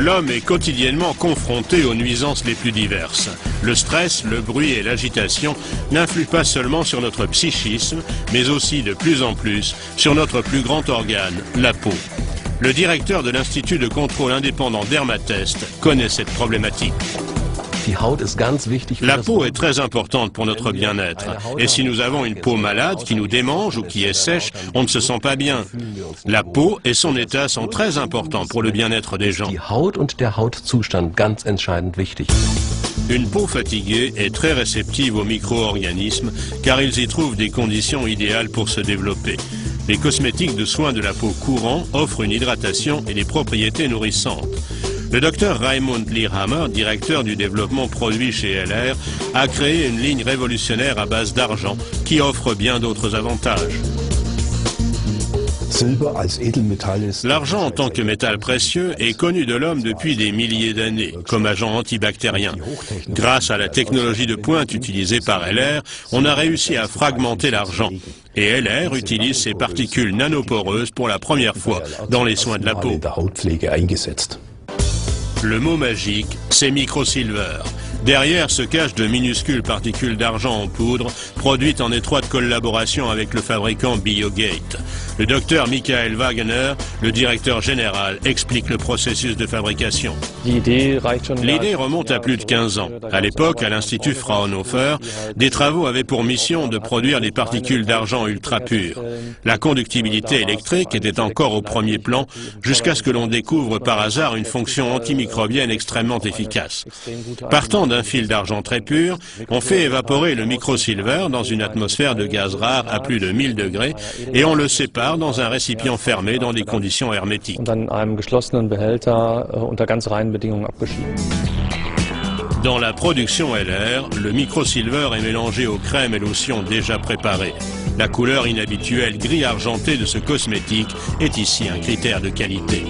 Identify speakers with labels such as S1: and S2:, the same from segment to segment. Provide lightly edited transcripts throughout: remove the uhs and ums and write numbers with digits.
S1: L'homme est quotidiennement confronté aux nuisances les plus diverses. Le stress, le bruit et l'agitation n'influent pas seulement sur notre psychisme, mais aussi de plus en plus sur notre plus grand organe, la peau. Le directeur de l'Institut de contrôle indépendant Dermatest connaît cette problématique. La peau est très importante pour notre bien-être. Et si nous avons une peau malade qui nous démange ou qui est sèche, on ne se sent pas bien. La peau et son état sont très importants pour le bien-être des gens. Une peau fatiguée est très réceptive aux micro-organismes car ils y trouvent des conditions idéales pour se développer. Les cosmétiques de soins de la peau courants offrent une hydratation et des propriétés nourrissantes. Le docteur Raimund Leerhammer, directeur du développement produit chez LR, a créé une ligne révolutionnaire à base d'argent qui offre bien d'autres avantages. L'argent en tant que métal précieux est connu de l'homme depuis des milliers d'années, comme agent antibactérien. Grâce à la technologie de pointe utilisée par LR, on a réussi à fragmenter l'argent. Et LR utilise ces particules nanoporeuses pour la première fois dans les soins de la peau. Le mot magique, c'est microsilver. Derrière se cachent de minuscules particules d'argent en poudre, produites en étroite collaboration avec le fabricant Biogate. Le docteur Michael Wagner, le directeur général, explique le processus de fabrication. L'idée remonte à plus de 15 ans. À l'époque, à l'Institut Fraunhofer, des travaux avaient pour mission de produire des particules d'argent ultra pures. La conductibilité électrique était encore au premier plan, jusqu'à ce que l'on découvre par hasard une fonction antimicrobienne extrêmement efficace. Partant d'un fil d'argent très pur, on fait évaporer le microsilver dans une atmosphère de gaz rare à plus de 1000 degrés et on le sépare dans un récipient fermé dans des conditions hermétiques. Dans la production LR, le microsilver est mélangé aux crèmes et lotions déjà préparées. La couleur inhabituelle gris argenté de ce cosmétique est ici un critère de qualité.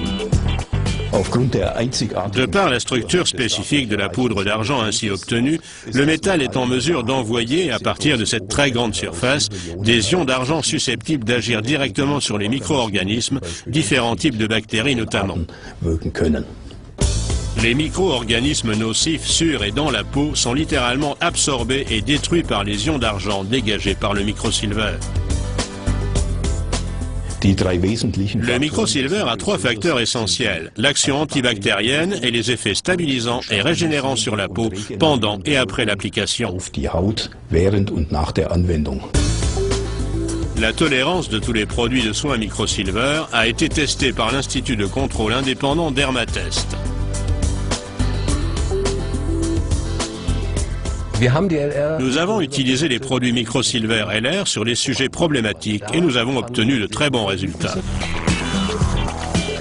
S1: De par la structure spécifique de la poudre d'argent ainsi obtenue, le métal est en mesure d'envoyer, à partir de cette très grande surface, des ions d'argent susceptibles d'agir directement sur les micro-organismes, différents types de bactéries notamment. Les micro-organismes nocifs sur et dans la peau sont littéralement absorbés et détruits par les ions d'argent dégagés par le microsilver. Le microsilver a 3 facteurs essentiels, l'action antibactérienne et les effets stabilisants et régénérants sur la peau pendant et après l'application. La tolérance de tous les produits de soins microsilver a été testée par l'Institut de contrôle indépendant Dermatest. Nous avons utilisé les produits microsilver LR sur les sujets problématiques et nous avons obtenu de très bons résultats.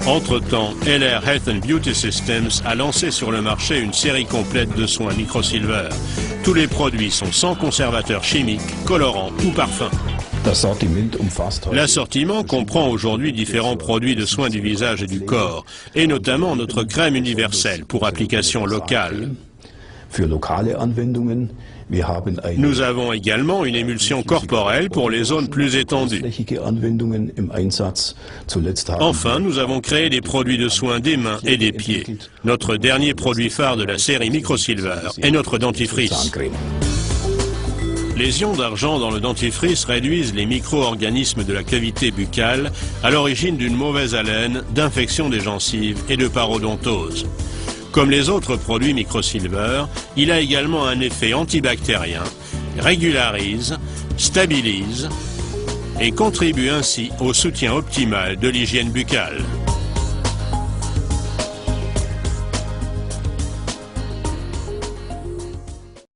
S1: Entre-temps, LR Health and Beauty Systems a lancé sur le marché une série complète de soins microsilver. Tous les produits sont sans conservateurs chimiques, colorants ou parfums. L'assortiment comprend aujourd'hui différents produits de soins du visage et du corps, et notamment notre crème universelle pour application locale. Nous avons également une émulsion corporelle pour les zones plus étendues. Enfin, nous avons créé des produits de soins des mains et des pieds. Notre dernier produit phare de la série Microsilver est notre dentifrice. Les ions d'argent dans le dentifrice réduisent les micro-organismes de la cavité buccale à l'origine d'une mauvaise haleine, d'infection des gencives et de parodontose. Comme les autres produits microsilver, il a également un effet antibactérien, régularise, stabilise et contribue ainsi au soutien optimal de l'hygiène buccale.